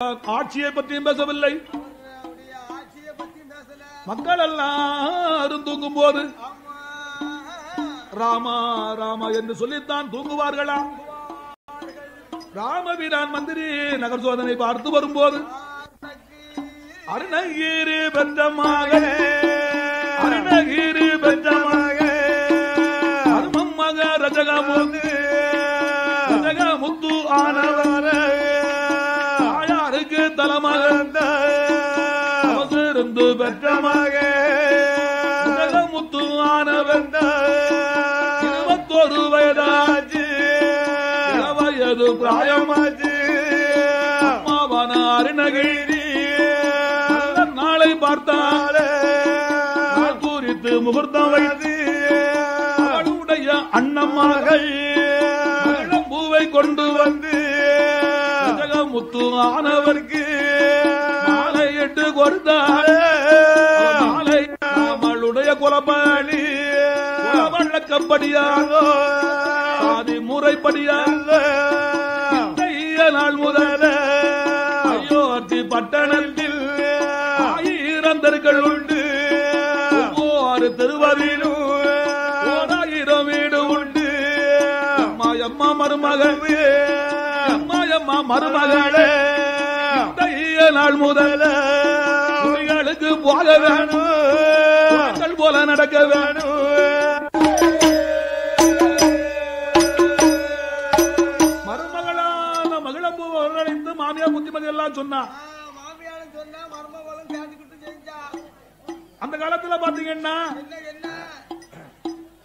ஆட்சியை பற்றியும் பேசவில்லை. மக்கள் எல்லாரும் தூங்கும் போது ராமா ராமா என்று சொல்லித்தான் தூங்குவார்களா? ராமவீரான் மந்திரி நகர் சோதனை பார்த்து வரும்போது அருணகிரி பெஞ்சமாக அருணகிரி பெஞ்சமாக அருமம் மக ரஜகமுத்து ஆனவர ஆயாருக்கு தலமகந்த அவசிருந்து பெற்றமாக ரஜகமுத்து ஆனவந்த 21 வயதாச்சு வயது பிராயமாச்சு அம்மாவான அருணகிரி நாளை பார்த்தாலே குறித்து முகூர்த்தம் வைத்து அவளுடைய அண்ணம்மார்கள் பூவை கொண்டு வந்து ஜகமுத்து ஆனவருக்கு மாலை இட்டு கொடுத்தாலே மாலை அவளுடைய குலப்பணி வழக்கப்படியாக ஆதி முறைப்படியாக நாள் முதல அயோத்தி பட்டணத்தில் 1000 தெருக்கள் உண்டு. ஒவ்வொரு தெருவதிலும் 1000 வீடு உண்டு. அம்மா மருமகள் அம்மா மருமகளே நாள் முதல குடிகளுக்கு போக வேணும் போல நடக்க வேணும். மாமியா புத்திமதி எல்லாம் சொன்னா அந்த காலத்துல பாத்தீங்கன்னா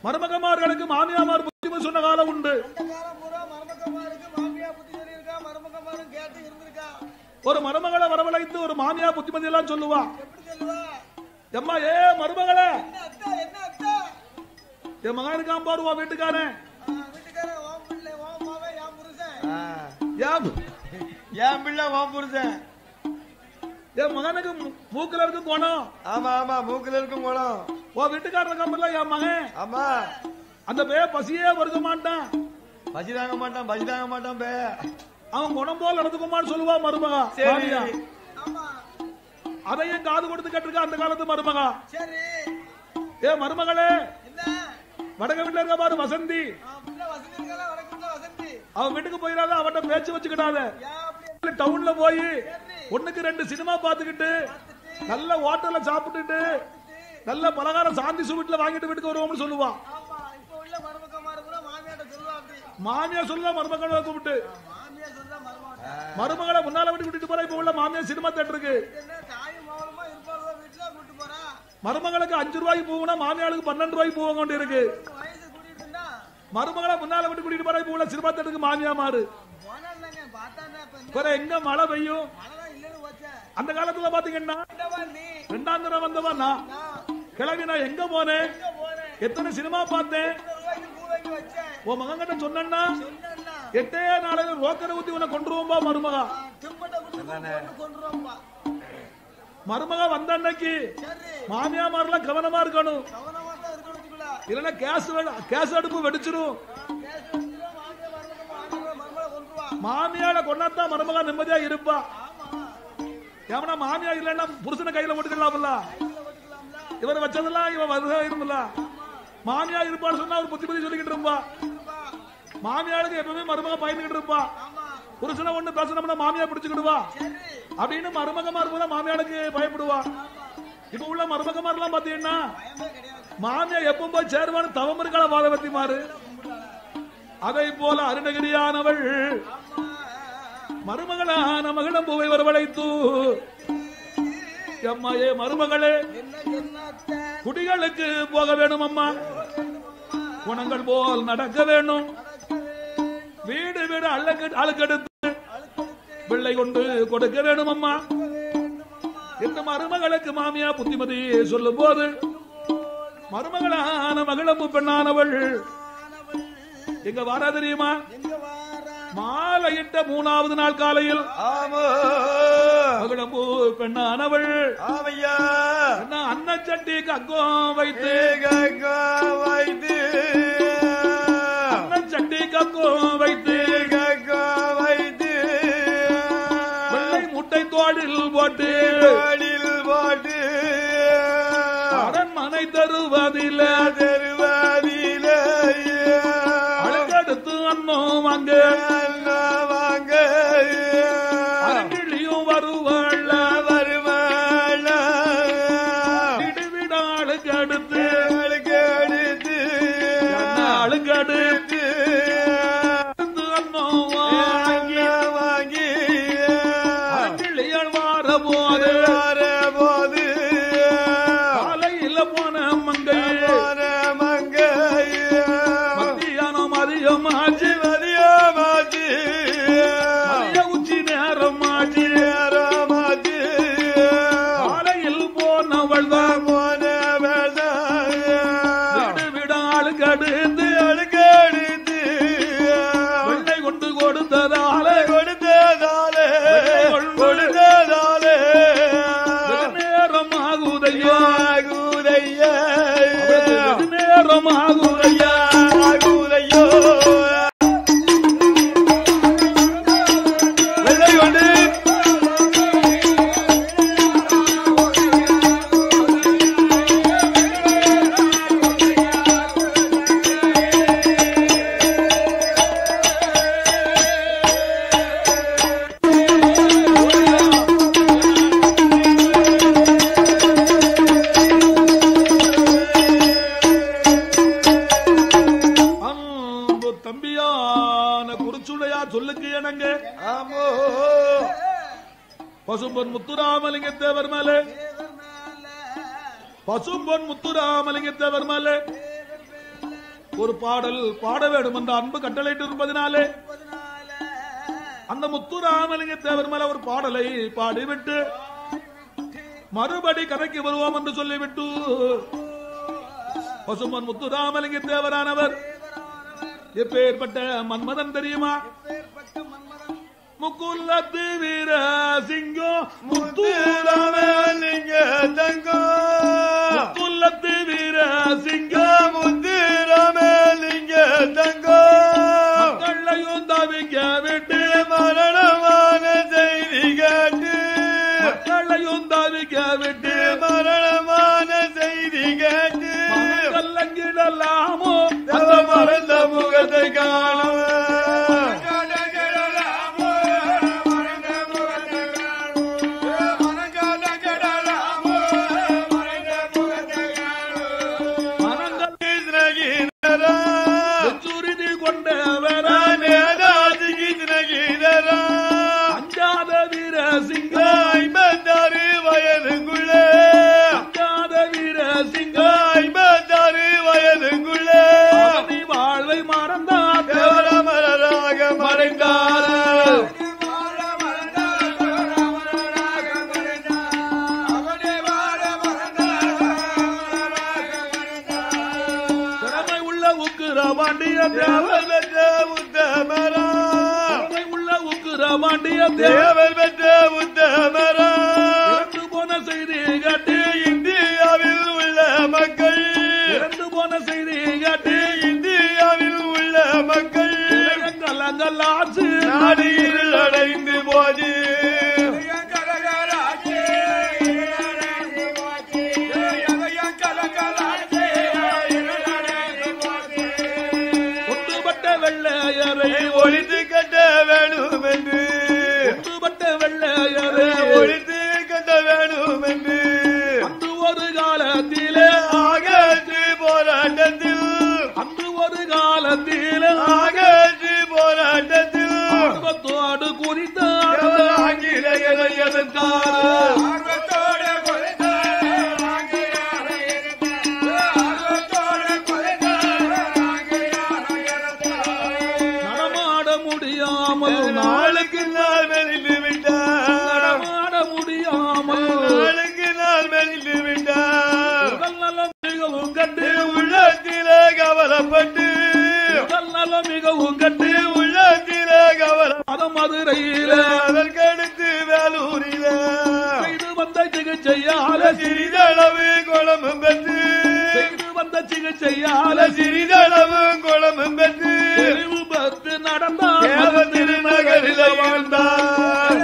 மருமகமார்களுக்கு மாமியாமார் புத்திமதி சொன்ன காலம் உண்டு. ஒரு மருமகளை வரவழைத்து ஒரு மாமியா புத்திமதி எல்லாம் சொல்லுவா. எம்மா ஏ மருமகளே என் மகன் இருக்கான் பாருவா வீட்டுக்காரன் என் பிள்ளை புருஷன் என் மகனுக்கு மூக்குல இருக்கும் குணம். ஆமா ஆமா மூக்குல இருக்கும் குணம். ஓ வீட்டுக்காரர் கம்பெனில என் மகன் ஆமா அந்த பே பசியே வருக மாட்டான் பசி தாங்க மாட்டான் பே அவன் குணம் போல் நடந்துக்குமான்னு சொல்லுவா மருமகா. அதையும் காது கொடுத்து கேட்டிருக்க அந்த காலத்து மருமகா. ஏ மருமகளே வடக்க வீட்டுல இருக்க பாரு வசந்தி அவன் வீட்டுக்கு போயிடாத அவட்ட பேச்சு வச்சுக்கிட்டாத. டவுன்ல போய் 1க்கு 2 சினிமா பாத்துக்கிட்டு நல்ல ஹோட்டல்ல சாப்பிட்டுட்டு நல்ல பலகாரம் சாந்தி சுவீட்ல வாங்கிட்டு வீட்டுக்கு வருவோம்னு சொல்லுவா. மாமியா சொல்ல மருமகளை கூப்பிட்டு மருமகளை முன்னால விட்டு கூட்டிட்டு போற. இப்ப உள்ள மாமியா சினிமா தேட்டருக்கு மருமகளுக்கு 5 ரூபாய்க்கு போகும்னா மாமியாளுக்கு 12 ரூபாய்க்கு போக கொண்டு இருக்கு. மருமகளை முன்னால விட்டு கூட்டிட்டு போற. இப்ப உள்ள சினிமா தேட்டருக்கு மாமியா மாறு எங்க மழை பெய்யும். அந்த காலத்துல பாத்தீங்கன்னா 2ஆம் தடவை வந்தவன் நான் கிளவி நான் எங்க போனேன் எத்தனை சினிமா பார்த்தேன் உன் மகன் கிட்ட சொன்னா 8 நாளையில ரோக்கரை ஊத்தி உன்னை கொண்டுருவோம்பா மருமகா. மருமகா வந்த அன்னைக்கு மாமியாமாரெல்லாம் கவனமா இருக்கணும். இல்லன்னா கேஸ் அடுப்பு வெடிச்சிடும். மாமியால கொண்டாத்தான் மருமகா நிம்மதியா இருப்பா. ஏன்னா மாமியா இல்லன்னா புருஷனை கையில போட்டுக்கலாம்ல. இவர் வச்சதெல்லாம் இவன் வருதுல மாமியா இருப்பான்னு சொன்னா ஒரு புத்தி சொல்லிக்கிட்டு இருப்பா. மாமியாளுக்கு எப்பவுமே மருமக பயந்துகிட்டு இருப்பா. புருஷனை ஒண்ணு பேசணும்னா மாமியா பிடிச்சுக்கிடுவா அப்படின்னு மருமகமா இருப்பதா மாமியாளுக்கு பயப்படுவா. இப்ப உள்ள மருமகமாரெல்லாம் பாத்தீங்கன்னா மாமியா எப்ப போய் சேருவான்னு தவம் இருக்கால பாதவத்தி மாறு. அதை போல அருணகிரியானவள் மருமகளான மகிழம் பூவை வரவழைத்து அம்மாயே மருமகளே குடிகளுக்கு போக வேணும் அம்மா குணங்கள் போல் நடக்க வேணும். வீடு வீடு அழுக்கெடுத்து பிள்ளை கொண்டு கொடுக்க வேணும் அம்மா என்று மருமகளுக்கு மாமியா புத்திமதி சொல்லும் போது மருமகளான மகிழம்பு பெண்ணானவள் எங்க வாரா தெரியுமா? மாலையிட்ட 3வது நாள் காலையில் மகிழம்பு பெண்ணானவள் அன்னச்சட்டி கக்கம் வைத்து அன்னச்சட்டி கக்கம் வைத்து மூட்டை தோளில் போட்டு அரண்மனை தருவதில அழுக்கெடுத்து அண்ணம் வாங்க அரங்கிழியும் வருவாள் விடுவிட அழுக்கெடுத்து அழுக்கெடுத்து பசும்பொன் முத்துராமலிங்க தேவர் மேலே பசும்பொன் முத்துராமலிங்க தேவர் மேலே ஒரு பாடல் பாட வேண்டும் என்ற அன்பு கட்டளையிட்டு இருப்பதனாலே அந்த முத்துராமலிங்க தேவர் மேல ஒரு பாடலை பாடிவிட்டு மறுபடி கதைக்கு வருவோம் என்று சொல்லிவிட்டு பசும்பொன் முத்துராமலிங்க தேவரானவர் எப்பேற்பட்ட மன்மதன் தெரியுமா? முக்குலத்து வீர சிங்கம் முத்துராமலிங்க தங்கம் முக்குலத்து வீர சிங்கம் முத்துராமலிங்க தங்கம் மக்களையும் தவிக்க விட்டு மரணமான செய்தி கேட்டு மக்களையும் தவிக்க விட்டு மரணமான செய்தி கேட்டு கல்லங்கிடலாமோ மறந்த முகத்தை காணும் தேவர் பெற்ற உத்தமரா இறந்து போன செய்தி கேட்டு இந்தியாவில் உள்ள மக்கள் இறந்து போன செய்தி கேட்டு இந்தியாவில் உள்ள மக்கள் கலங்கள் ஆச்சு நாடு இருள் அடைந்து போது ஒட்டுப்பட்ட வெள்ளையரை ஒழித்து கட்ட வேணும் என்று ஒழித்து கட்ட வேணும் என்று அன்று ஒரு காலத்திலே ஆகற்று போராட்டத்தில் அன்று ஒரு காலத்திலே ஆகற்று போராட்டத்தில் ஆர்வத்தோடு குறித்த ஆங்கிலேயரை எதிர்த்தார் நடமாட முடியாமல் நாளுக்கு நாள் மெலிந்து விட்டார் நாளுக்கு நாள் மெலிந்து விட்டார் உடல் நலம் மிகவும் கண்டு உள்ளத்திலே கவலைப்பட்டு உடல் நலம் மிகவும் கண்டு உள்ளத்திலே கவலை மதுரையில அதற்கடுத்து வேலூரில செய்து வந்த சிகிச்சையால சிறிதளவு குளமும் பெற்று செய்து வந்த சிகிச்சையால சிறிதளவு குளமும் பெற்று நடந்தார் திருநகரில் வாழ்ந்தார்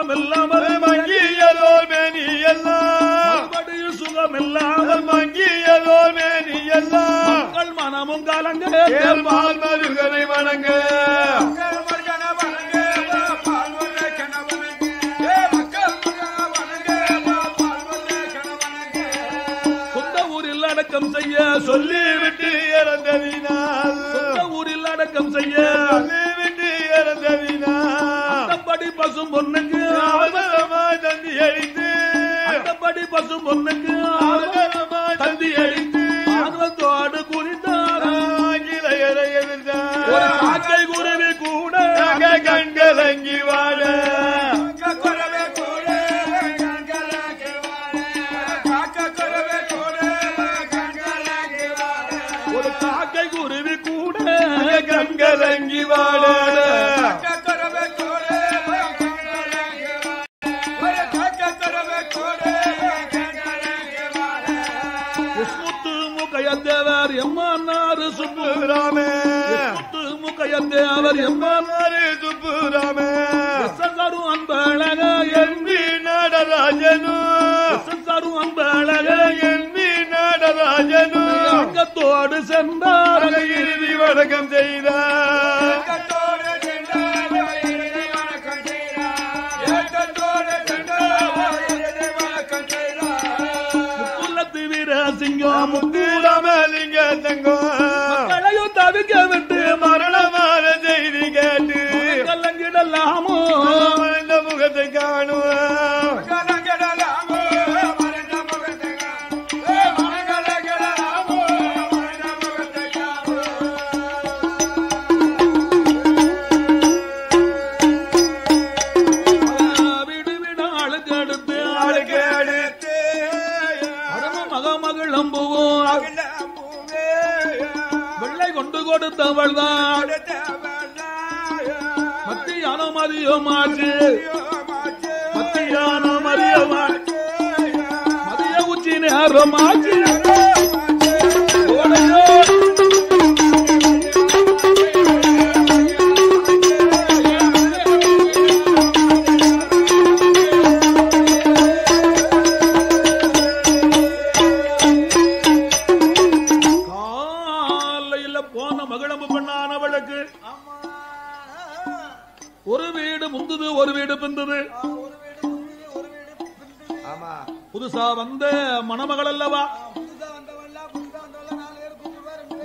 சுகமில்லாமல் மங்கியதோ மேனி எல்லாம் மறுபடியும் சுகமில்லாமல் மங்கியதோ மேனி எல்லாம் மக்கள் மனமும் கலங்க மருகனை வணங்க சொந்த ஊரில் அடக்கம் செய்ய சொல்லிவிட்டு இறந்ததினால் சொந்த ஊரில் அடக்கம் செய்ய சொல்லிவிட்டு இறந்ததினால் அந்தப்படி பசும் பொண்ணுக்கு அவசரமாய் தந்தி அழித்து அந்தப்படி பசும் பொண்ணுக்கு அவசரமாய் தந்தி அழித்து ஆர்வத்தோடு குறித்தார் ஆங்கிலேயரை எதிர்த்தார் ஒரு காக்கை குருவி கூட கண்கலங்கி வாழ ஒரு காக்கை குருவி கூட கண்கலங்கி வாழ முத்து முகையத்தேவர் எம்மானாரு சுப்புராமே முத்து முகையத்தேவர் எம்மானாரு சுப்புராமே சரு அன்பழக எம்பி நடராஜனு சரு அன்பழக எம்பி நடராஜனு அங்கத்தோடு சென்றார் இறுதி வணக்கம் செய்தார் முக்குலத்து வீரசிங்கம் முத்துராமலிங்க தங்கம் களையும் தவிக்க விட்டு மரணமான செய்தி கேட்டு கலங்கிடலாமோ மறைந்த முகத்தை காணுவோம் வீடு வீடு ஆளுக்கு அடுத்து ஆளுக்கு அடுத்து அரும மகமகிழம்புவோம் வெள்ளை கொண்டு கொடுத்தவள் தான் மத்தியான மதியமாச்சு மத்தியான மதியமாச்சு மதிய உச்சி நேரமாச்சு காலையில போன மகிழம்பு பண்ணானவளுக்கு ஒரு வீடு முந்துது ஒரு வீடு பிந்தது ஆமா புதுசா வந்த மணமகள் அல்லவா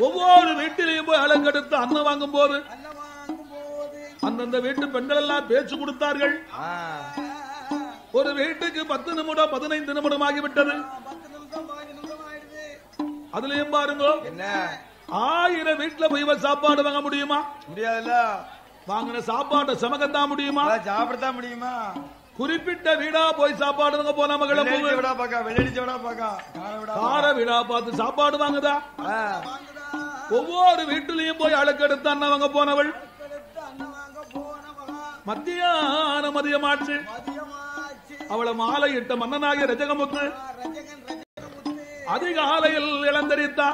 ஒவ்வொரு வீட்டிலையும் போய் அலங்கெடுத்து அன்னம் வாங்கும் போது அந்தந்த வீட்டு பெண்கள் எல்லாம் பேச்சு கொடுத்தார்கள். ஒரு வீட்டுக்கு 10 நிமிடம் 15 நிமிடம் ஆகிவிட்டது. அதுலயும் பாருங்க, என்ன 1000 வீட்டுல போய் சாப்பாடு வாங்க முடியுமா? முடியாதுல்ல. வாங்கின சாப்பாட்டை சமக்கத்தான் முடியுமா? சாப்பிடத்தான் முடியுமா? குறிப்பிட்ட வீடா போய் சாப்பாடு வாங்க போன மகளை கார வீடா பார்த்து சாப்பாடு வாங்குதா? ஒவ்வொரு வீட்டிலையும் போய் அழுக்கெடுத்து அண்ணன் வாங்க போனவள் மத்தியான மதியமாச்சு. அவளை மாலை இட்ட மன்னனாகிய ரஜகமுத்து அதிகாலையில் இளந்தரித்தா.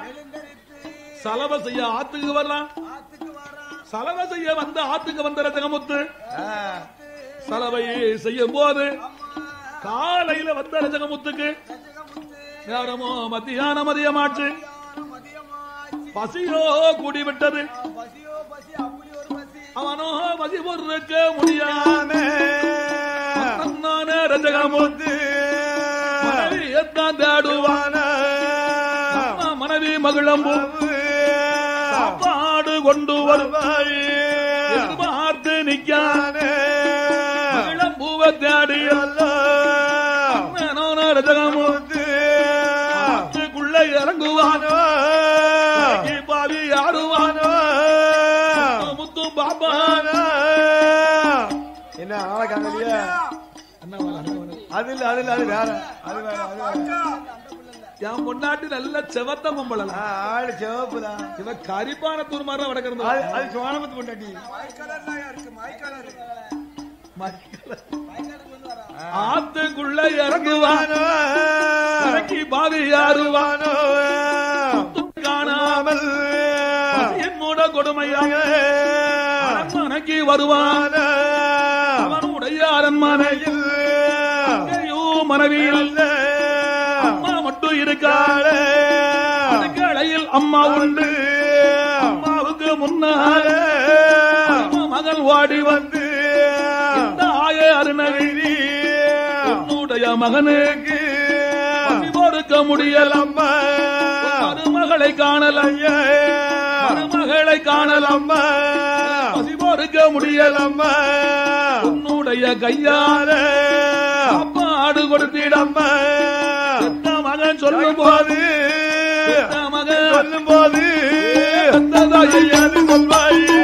சலவ செய்ய ஆத்துக்கு வரலாம். சலவ செய்ய வந்த ஆத்துக்கு வந்த ரஜகமுத்து சலவையை செய்யும் போது காலையில வந்த ரஜகமுத்துக்கு நேரமோ மத்தியான மதியமாச்சு. பசியோ கூடிவிட்டது. அவனோ பசி பொருக்க முடியாம ரஜகமுத்து மனைவியத்தான் தேடுவான. மனைவி மகிழம்பு சாப்பாடு கொண்டு வருவாய் பார்த்து நிக்கான மகிழம்பூவை தேடியல்ல ரஜகமுத்து ஆத்துக்குள்ள இறங்குவானோ பாவி யாருவானோ முத்து பாப்பானோ. என்ன ஆளை காணலையா? அது இல்ல, அது இல்ல, அது வேற, அது வேற, அது வேற. என் பொண்டாட்டி நல்ல செவத்த பொம்பளை. ஆளு செவப்புதான். இவ கரிப்பானத்தூர் மாதிரி வடக்கிறது. அது சோனமத்து பொண்டாட்டி. ஆத்துக்குள்ள இறங்குவானோ இறக்கி பாவி யாருவானோ காணாமல் என்னோட கொடுமையாக மனைக்கு வருவான. அவனுடைய ஐயாரன் மனையில் மனைவியில் அம்மா மட்டும் இருக்காளே. அடுக்களையில் அம்மா உண்டு. அம்மாவுக்கு முன்னால மகள் வாடி வந்து ஆய அருணகிரி உன்னுடைய மகனுக்கு கொடுக்க முடியலம்மா. மருமகளை காணலையா, மருமகளை காணலம்மா, பசிபோருக்க முடியலம்மா. உன்னுடைய கையால அப்பாடு கொடுத்திடம்மா. மகன் சொல்லும் போது, மகன் சொல்லும் போது சொல்வாயே.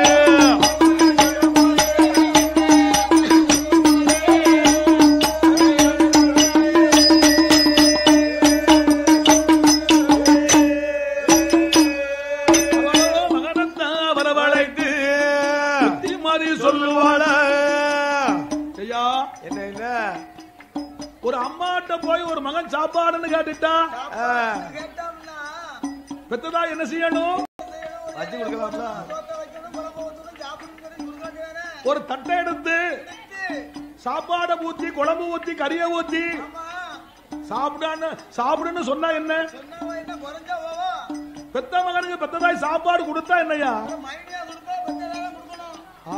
ஒரு அம்மாட்ட போய் ஒரு மகன் சாப்பாடுன்னு கேட்டுட்டா பெத்ததா என்ன செய்யணும்? ஒரு தட்டை எடுத்து சாப்பாட ஊத்தி, குழம்பு ஊத்தி, கறிய ஊத்தி சாப்பிடுன்னு சொன்னா என்ன? பெத்த மகனுக்கு பெத்ததாய் சாப்பாடு கொடுத்தா என்னையா?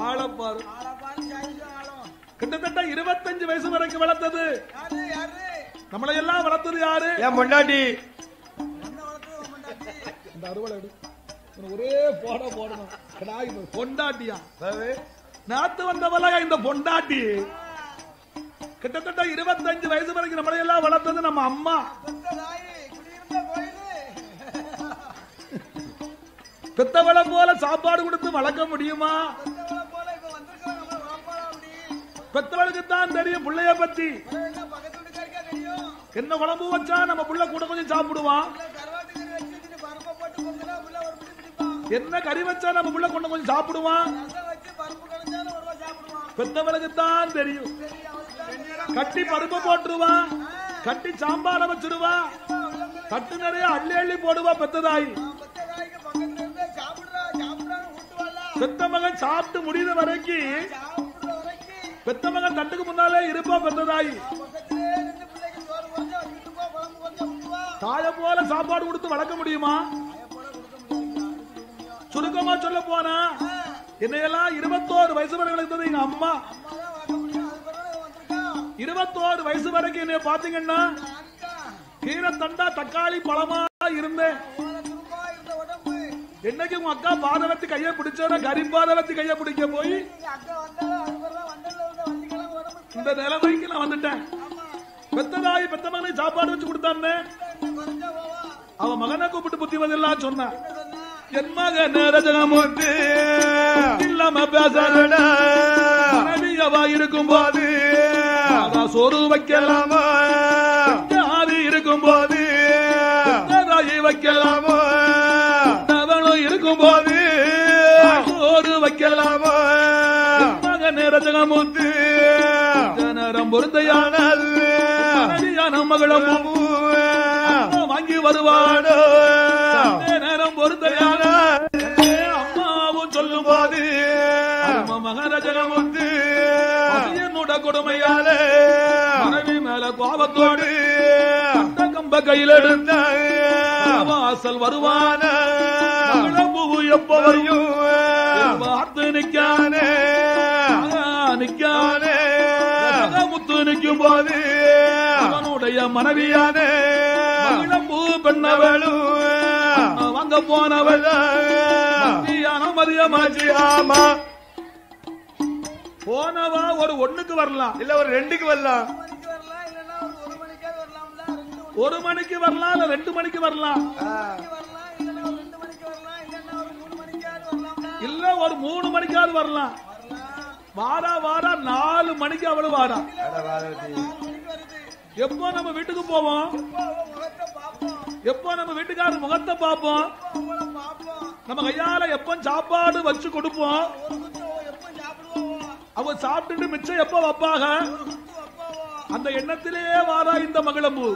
ஆளப்பாரு. கிட்டத்தட்ட 25 வயசு வரைக்கும் வளர்த்தது நம்மளை எல்லாம் வளர்த்தது யாரு? என் பொண்டாட்டி. இந்த அறுவடை ஒரே போடணும். பொண்டாட்டியா நாத்து வந்தவள இந்த பொண்டாட்டி. கிட்டத்தட்ட 25 வயசு வரைக்கும் நம்மளை எல்லாம் வளர்த்தது நம்ம அம்மா. பெத்தவளை போல சாப்பாடு கொடுத்து வளர்க்க முடியுமா? பெத்தவளுக்கு தான் தெரியும் பிள்ளைய பத்தி. என்ன குழம்பு வச்சா நம்ம புள்ள கூட கொஞ்சம் சாப்பிடுவான், என்ன கறி வச்சா நம்ம புள்ள கொண்டு கொஞ்சம் சாப்பிடுவான். பெத்தவளுக்கு தான் தெரியும். கட்டி பருப்பு போட்டுருவான், கட்டி சாம்பார வச்சிருவா, தட்டு நிறைய அள்ளி அள்ளி போடுவா பெத்ததாய். பெத்த மகன் சாப்பிட்டு முடிந்த வரைக்கும் பெத்த மகன் தட்டுக்கு முன்னாலே இருப்பா பெத்ததாய். தாய போல சாப்பாடு கொடுத்து வளர்க்க முடியுமா? சுருக்கமா சொல்ல போனா என்னையெல்லாம் 21 வயசு வரை வளர்த்தது எங்க அம்மா. 21 வயசு வரைக்கும் என்ன பாத்தீங்கன்னா கீரை தண்டா தக்காளி பழமா இருந்தேன். என்னைக்கு உங்க அக்கா பாதவத்தி கைய பிடிச்சோட கறி பாதவத்தி கைய பிடிக்க போய் இந்த நிலைமைக்கு நான் வந்துட்டேன். பெத்ததாய் பெத்த மகனை சாப்பாடு வச்சு கொடுத்தான்னு அவ மகனை கூப்பிட்டு புத்திவதெல்லாம் சொன்னான். என் மகன் ரஜகமூர்த்தி இல்லாம பேசலடா, மனைவியவா இருக்கும் போது சோறு வைக்கலாமா, ஆவி இருக்கும் போது வைக்கலாமா, அவனும் இருக்கும் போது சோறு வைக்கலாமா. மகன் ரஜகமூர்த்தி நேரம் பொருத்தையான மகளும் வாங்கி வருவாடோ, நேரம் பொருத்தையான அம்மாவும் சொல்லும் போது மகரஜகமுத்து என்னோட கொடுமையால மனைவி மேல கோபத்தோடு கம்ப கையில் எடுத்த வாசல் வருவான பூவு எப்பவையும் பார்த்து நிக்கானே நிக்கானே முத்து நிற்கும் போது அவனுடைய மனைவியானே பூ பெண்ணவளும் வாங்க போனவள் மதியமாச்சி. ஆமா போனவா ஒரு 1க்கு வரலாம், இல்ல ஒரு 2க்கு வரலாம், 1 மணிக்கு வரலாம், இல்ல 2 மணிக்கு வரலாம், இல்ல ஒரு 3 மணிக்காவது வரலாம். வாரா வாரா 4 மணிக்கு அவளு வாரா. எப்போ நம்ம வீட்டுக்கு போவோம், எப்போ நம்ம வீட்டுக்காரர் முகத்தை பார்ப்போம், நம்ம கையால எப்ப சாப்பாடு வச்சு கொடுப்போம், அவ சாப்பிட்டு மிச்சம் எப்ப வைப்பாக, அந்த எண்ணத்திலேயே வாரா இந்த மகளம்பு.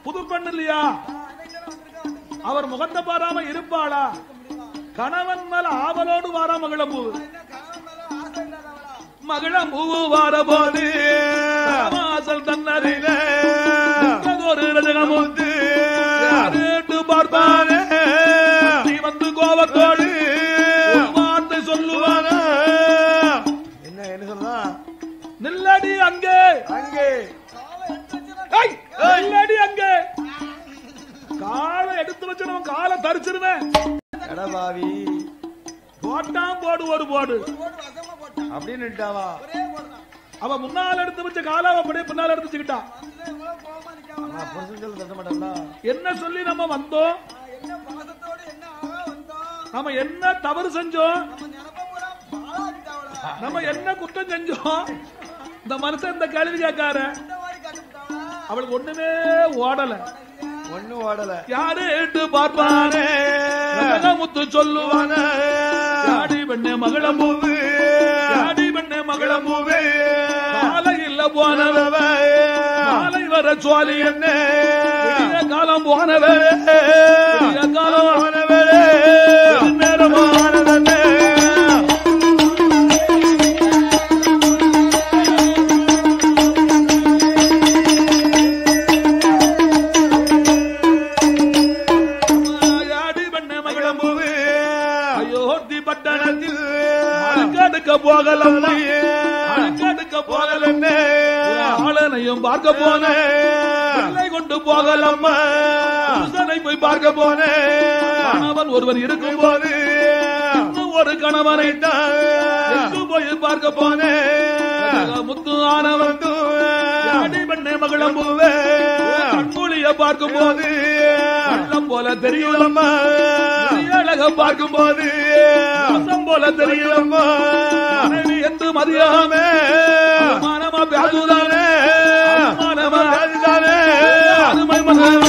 புது பெண் இல்லையா, அவர் முகத்தை பாராம இருப்பாளா? கணவன் மேல ஆவலோடு வாரா மகளம்பு. மகளம் பூவு வார போது வாசல் தன்னறில ஒரு ரஜகமுத்து கேட்டு பார்ப்பானே வந்து கோபத்தோடு வார்த்தை சொல்லுவான. என்ன சொல்றா? நில்லடி அங்கே அங்கே நில்லடி அங்கே. காலை எடுத்து வச்சிருவன், காலை தரிச்சிருவேன். கடபாவி போட்டான் போடு ஒரு போடு அப்படின்னு விட்டாவா? அவ முன்னால் எடுத்து வச்ச காலை அப்படியே பின்னால் எடுத்து வச்சுக்கிட்டான். தட்ட மாட்டா? என்ன சொல்லி நம்ம வந்தோம்? நம்ம என்ன தவறு செஞ்சோம்? நம்ம என்ன குற்றம் செஞ்சோம்? இந்த மனுஷன் இந்த கேள்வி கேட்கார. அவளுக்கு ஒண்ணுமே ஓடல, ஒண்ணும் ஓடல. யாரு பார்ப்பானே முத்து சொல்லுவான. யாடி பெண்ணே மகளம் பூவு, யாடி பெண்ணே மகளம் பூவே, காலை இல்ல போனவ காலை வர சுவாலி என்ன காலம் போனவே காலம் போனவே நேரமானதே. ஆளனையும் பார்க்க போன கொண்டு போகலாம். போய் பார்க்க போன கணவன் ஒருவன் இருக்கும் போது ஒரு கணவனை போய் பார்க்க போன முத்து ஆனவன் பெண்ணே மகளம் பூவே கண்மொழிய பார்க்கும் போது கள்ளம் போல தெரியும், அழக பார்க்கும் போது போல தெரியும். என்று மதியாமே மனமா பேசுதானே மனமா பேசுதானே அதுமை மகன்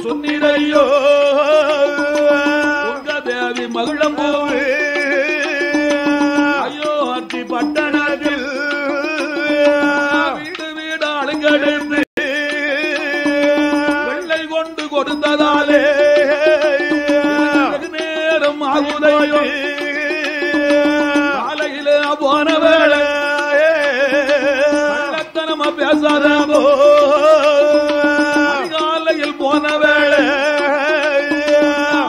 சொன்னிரையோ உங்க தேவி மகளம் பூவே. ஐயோ அத்தி பட்டணத்தில் வீடு வீடு ஆளுங்கெடுத்து வெள்ளை கொண்டு கொடுத்ததாலே நேரம் ஆகுதையோ காலையில போன வேளை கள்ளத்தனமா பேசாதோ போன வேளை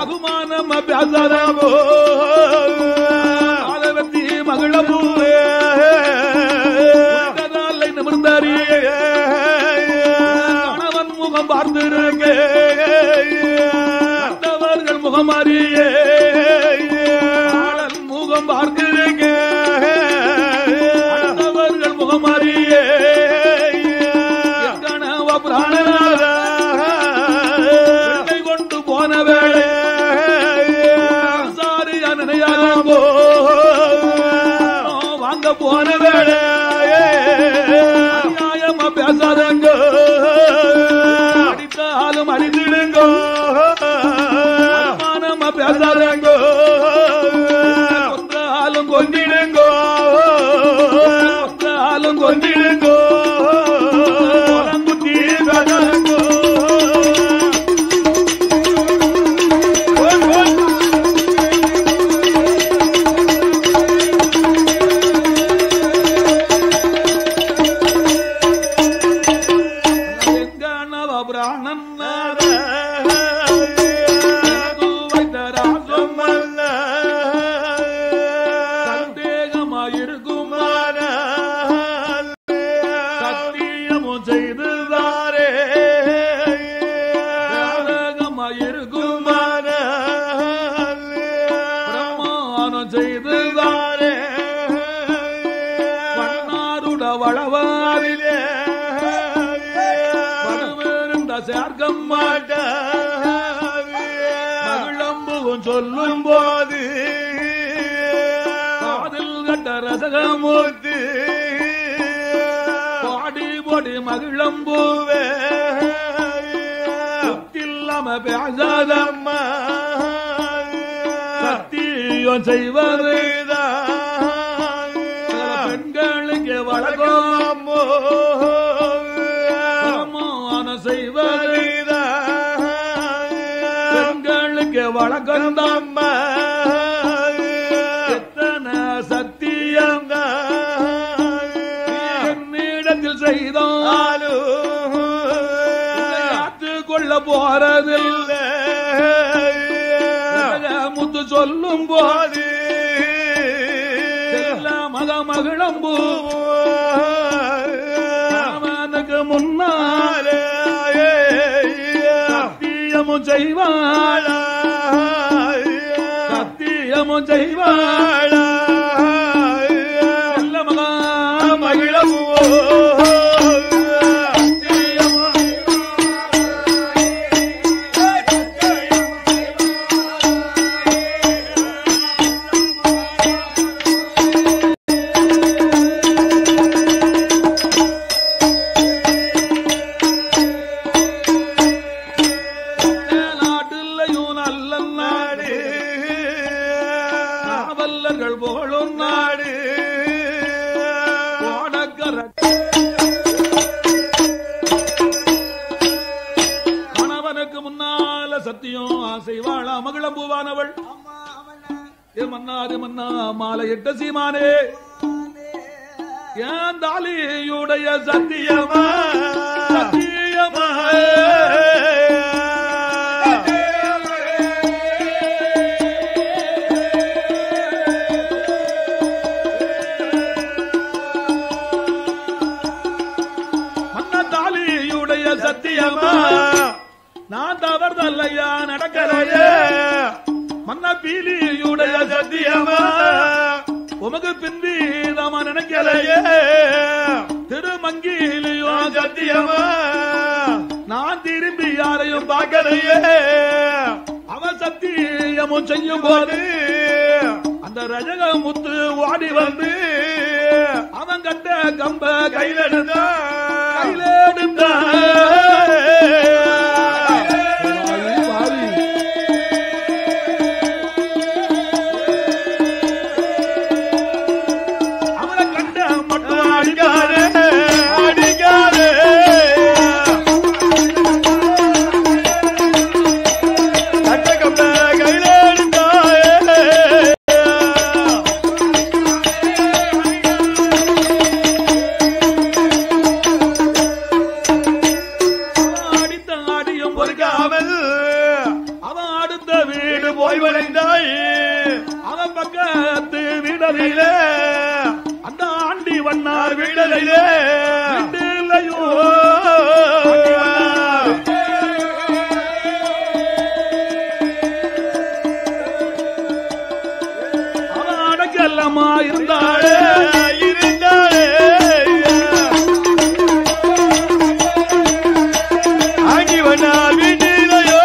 அகுமானம் பேசாதோ ஆலவத்தி மகளம் பூவே நிமிர்ந்தாரியே கணவன் முகம் பார்த்திருக்க கண்டவர்கள் முகம் அறியே முகம் பார்த்திருக்க கண்டவர்கள் முகம் அறியே கணவ பிராணநாத போன வேளை சாரியா நினையாதோ வாங்க போன வேளை நியாயமா பேசாதங்க அடித்தாலும் அடித்திடுங்கோ மானமா பேசாதங்க கொன்றாலும் கொண்டிடுங்கோ கொன்றாலும் கொண்டிடுங்கோ குட்டி பேசாதங்கோ சேர்க்க மாட்டாது மகிழம்புவும் சொல்லும் போது காதில் கட்ட ரசகமூர்த்தி பாடி போடி மகிழம்பூவே இல்லாம பேசாதம்மா சத்தியம் செய்வதுதான் பெண்களுக்கு வழக்கமோ செய்வதுதான் பெண்களுக்கு வழக்கந்தம்மா எத்தனை சத்தியம் என்னிடத்தில் செய்தாலும் கொள்ள போறதில்லை முத்து சொல்லும் போது மக மகிழம்பூ அவனுக்கு முன்னாலே சத்தியமும் செய்வாளா சத்தியமும் செய்வாளா மகா மகிழம்பூ மகிழம்பூவானவள் மன்னா மாலையிட்ட சீமானே ஏன் தாலியுடைய சத்தியமா சத்தியமா மன்னா தாலியுடைய சத்தியமா நான் தவறுதல்லையா நடக்கலையே மன்ன பீலியுடைய சத்தியமா உமக்கு பின்பீதமா நினைக்கலையே திருமங்கிலியோ சத்தியமா நான் திரும்பி யாரையும் பார்க்கலையே அவன் சத்தியமும் செய்யும் போது அந்த ரஜக முத்து வாடி வந்து அவன் கட்ட கம்ப கையில எடுத்தா அந்த ஆண்டி வண்ணார் விடலையே அவன் அடக்கல்லமா இருந்தாளே இருந்தாளே ஆண்டி வண்ணார் வீட்டிலையோ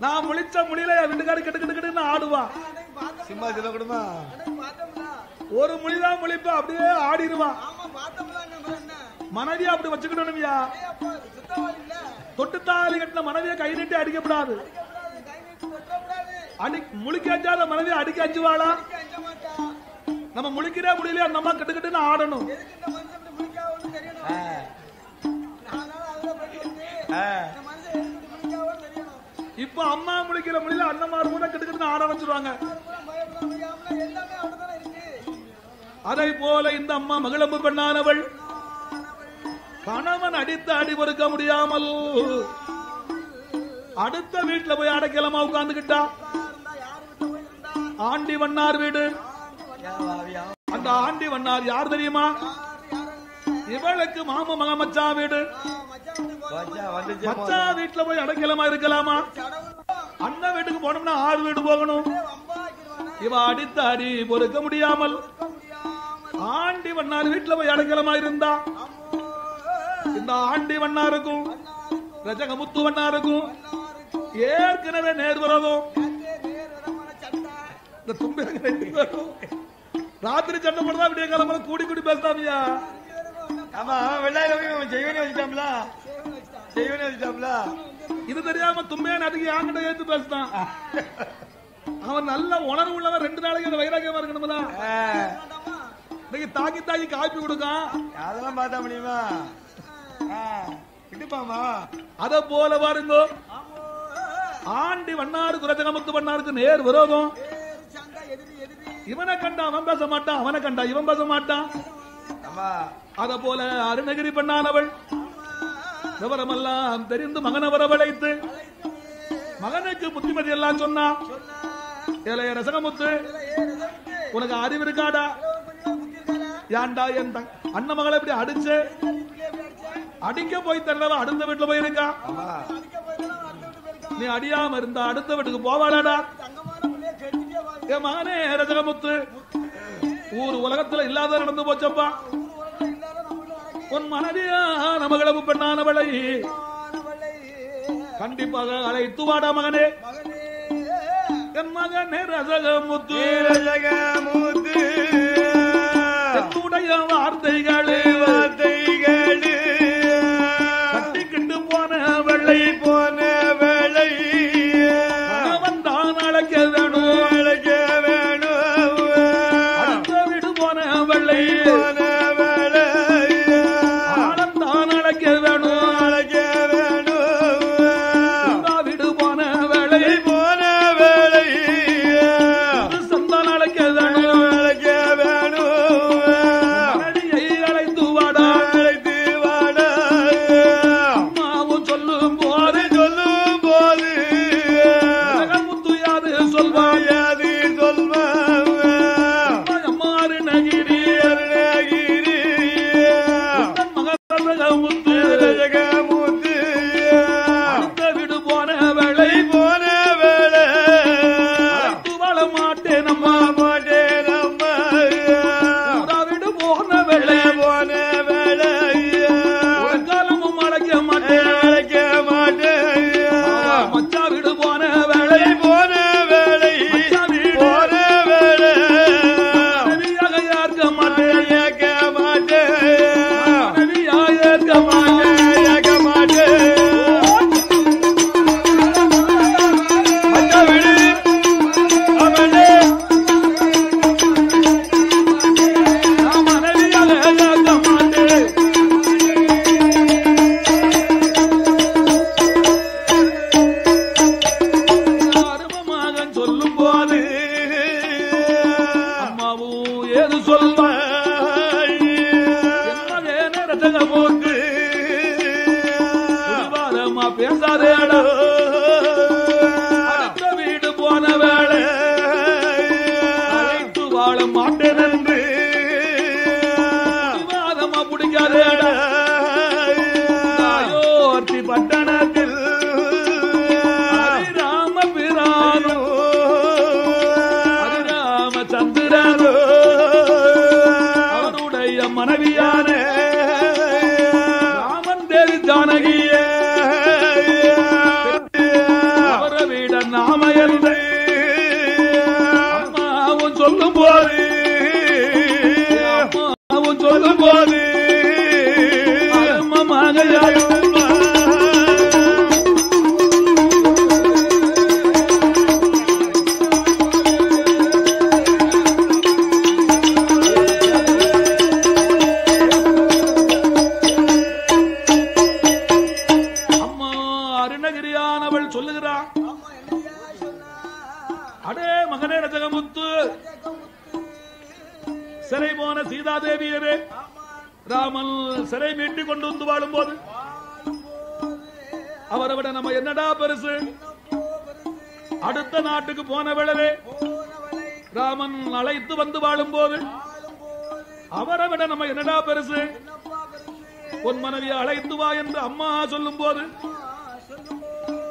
நான் முழிச்ச முடியல வீட்டுக்காரு கெட்டு கெட்டு கெட்டுன்னு ஆடுவா சும்மா சொல்ல கூடுமா ஒரு மொழிதான் முழிப்பா அப்படியே ஆடிடுவான் மனைவியா அப்படி வச்சுக்கணும்யா தொட்டுத்தாலி கட்டின மனைவியை கை நீட்டி அடிக்கப்படாது முழிக்காத மனைவியை அடிக்க அஞ்சுவாளா நம்ம முழிக்கிறே முடியலையா நம்ம கெட்டு கெட்டுன்னு ஆடணும் இப்ப அம்மா முழிக்கிற முடியல அண்ணமாரு கூட கெட்டு ஆட வச்சிருவாங்க. அதை போல இந்த அம்மா மகிழம்பு பெண்ணானவள் கணவன் அடித்த அடி பொறுக்க முடியாமல் அடுத்த வீட்டுல போய் அடைக்கலமா உட்கார்ந்துகிட்டா. ஆண்டி வண்ணார் வீடு. அந்த ஆண்டி வண்ணார் யார் தெரியுமா? இவளுக்கு மாம மக மச்சா வீடு. மச்சா வீட்டுல போய் அடைக்கலமா இருக்கலாமா? அண்ணன் வீட்டுக்கு போனோம்னா 6 வீடு போகணும். இவ அடித்த அடி பொறுக்க முடியாமல் ஆண்டி வண்ணார் வீட்டுல போய் அடைக்கலமா இருந்தா. இந்த ஆண்டி வண்ணாருக்கும் ரஜகமுத்து வண்ணாருக்கும் ஏற்கனவே நேர் வரதும் இந்த தும்பி ராத்திரி சண்டை போடுறதா விடிய காலமா கூடி கூடி பேசுறாமியா. ஆமா வெள்ளாயிரம் செய்வனே வச்சுட்டாம்ல, செய்வனே வச்சுட்டாம்ல. இது தெரியாம தும்பையான அதுக்கு யாங்கிட்ட ஏத்து பேசுதான். அவன் நல்ல உணர்வு உள்ளவன். 2 நாளைக்கு அந்த வைராக்கியமா இருக்கணும்ல. இன்னைக்கு தாக்கி தாக்கி காப்பி கொடுக்கான். அதெல்லாம் பார்த்தா முடியுமா? விட்டுப்பாமா. அத போல பாருங்க, ஆண்டி வண்ணாருக்கு ரஜகமுத்து வண்ணாருக்கு நேர் விரோதம். இவனை கண்டா அவன் பேச மாட்டான், அவனை கண்டா இவன் பேச மாட்டான். அத போல அருணகிரி பெண்ணானவள் விவரமெல்லாம் தெரிந்து மகனை வரவழைத்து மகனுக்கு புத்திமதி எல்லாம் சொன்னா. இளைய ரசகமுத்து, உனக்கு அறிவு இருக்காடா? ஏன்டா என் அண்ணன் மகளை இப்படி அடிச்சு அடிக்க போய் தரவ அடுத்த வீட்டுல போயிருக்கா. நீ அடியாம இருந்தா அடுத்த வீட்டுக்கு போவாடாடா. என் மகனே ரசகமுத்து, ஊர் உலகத்துல இல்லாத நடந்து போச்சப்பா. உன் மனைவியான மகளவு பெண்ணானவளை கண்டிப்பாக அழைத்து வாடா மகனே. என் மகனே ரசகமுத்து, ரசகமுத்து என்னுடைய வார்த்தைகளே கட்டிக்கிட்டு போன வெள்ளை வந்தான் அழைக்க வேணும், அடுத்த வீடு போன வெள்ளை ஆளந்தான் அழைக்க வேணும், வீடு போன வேளை சந்தான் அழைக்க வேணும், மனைவியை அழைத்து வாடா. அம்மாவும் சொல்லும் போது ரகமுத்து யாது சொல்வாய், அம்மா அருணகிரி மகன் ரகமுத்து அடுத்த வீடு போன வேளை அழைத்து வாழ மாட்டேன் அம்மா, வீடு போன வேளை ஒரு காலமும் அழைக்க மாட்டேன். மச்சா வீடு போன வேளை மச்சா வீடு மனைவியாக ஏற்க மாட்டேன், மனைவியாக ஏற்க மாட்டேன். நான் மனைவியாக ஏற்க மாட்டேன். அருமமாக சொல்லும் போது அம்மாவும் ஏது சொல்வாய், என்ன ரசகமுத்து புதுவாரமா பேசாதேடா. அடுத்த வீடு போன வேளை அழைத்து வாழ மாட்டேன் என்று புதுவாரமா பிடிக்காதேடா. தாயோர்த்தி பட்டணத்தில் ராம பிரானோ ராமச்சந்திரனோ அவருடைய மனைவியான ராமன் தேவி ஜானகியே அவர வீட நாம என்று அம்மாவும் சொல்லும் போது அம்மாமாக அருணகிரியானவள் சொல்லுகிறான். அடே மகனே ரஜகமுத்து, சிறை போன சீதாதேவியரே ராமன் சிறை மீட்டு கொண்டு வந்து வாழும் போது அவரை விட நம்ம என்னடா பெருசு? அடுத்த நாட்டுக்கு போன வேளவே ராமன் அழைத்து வந்து வாழும் போது அவரை விட நம்ம என்னடா பெருசு? உன் மனைவியை அழைத்து வா என்று அம்மா சொல்லும் போது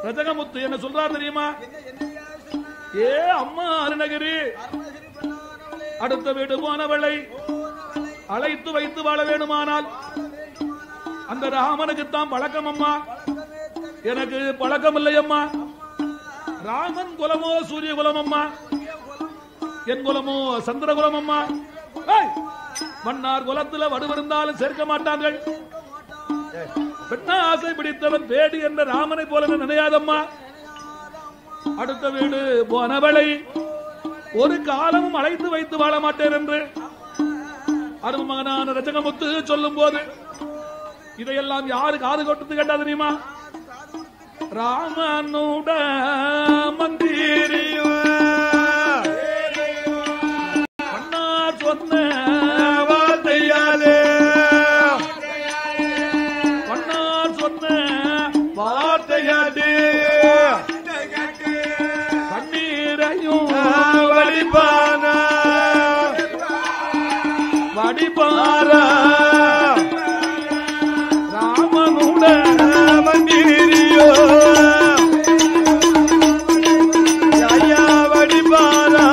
ரஜகமுத்து என்ன சொல்றார் தெரியுமா? ஏ அம்மா அருணகிரி, அடுத்த வீடு போனவளை அழைத்து வைத்து வாழ வேணுமானால் அந்த ராமனுக்குத்தான் பழக்கம் அம்மா, எனக்கு பழக்கம் இல்லை அம்மா. ராமன் குலமோ சூரிய குலம் அம்மா, என் குலமோ சந்திர குலம் அம்மா. மன்னார் குலத்துல வடுவிருந்தாலும் சேர்க்க மாட்டார்கள். பெண்ணாசை பிடித்தவன் பேடி என்ற ராமனை போல நினையாதம்மா. அடுத்த வீடு போனவளை ஒரு காலமும் அழைத்து வைத்து வாழ மாட்டேன் என்று அருமகனான ரஜகமுத்து சொல்லும் போது இதையெல்லாம் யாரு காது கொட்டு கேட்டா தெரியுமா? ராமனுட மந்திரியோ அண்ணா சொன்ன வார்த்தையாலே, அண்ணா சொன்ன வார்த்தையாலே கண்ணீரையும் வடிப்பான வடிப்பாரா ராமனுட மந்திரியோ ஐயா வடிப்பாரா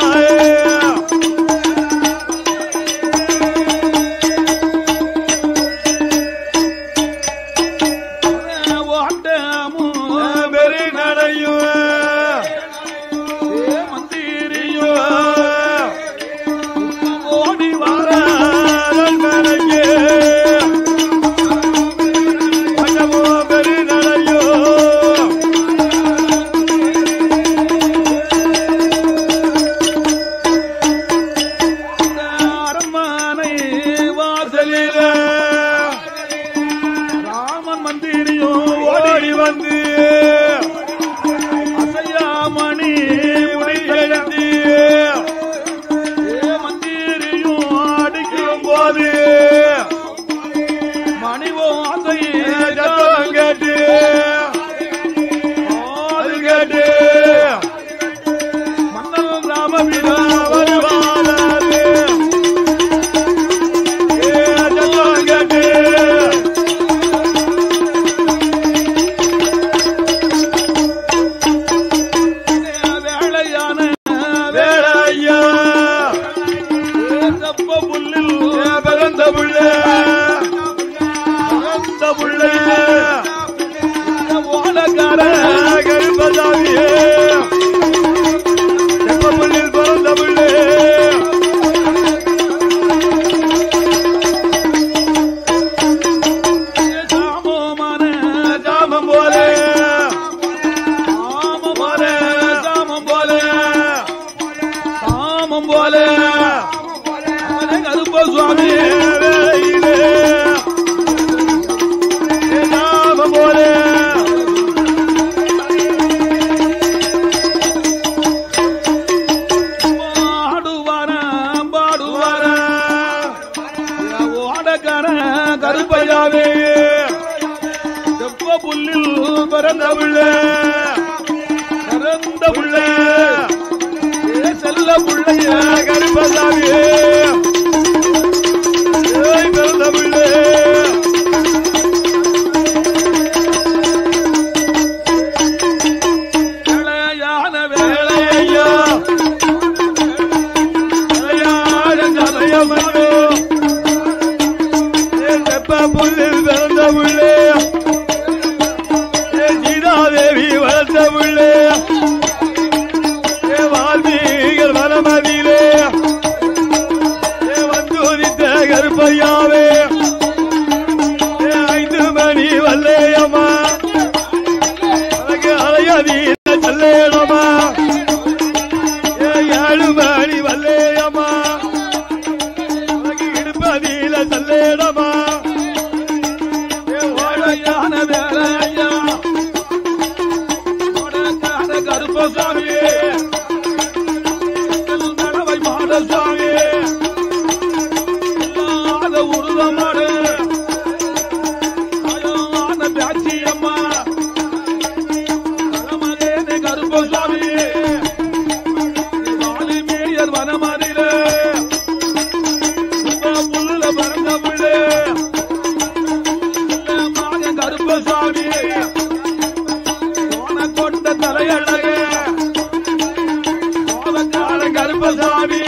கருப்பசாமி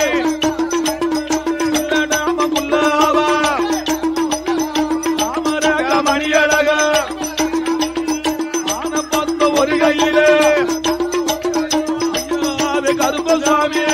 நாம முல்லாவா ராமரக மணியழக ஆன பத்த ஒரு கையிலே கருப்பசாமி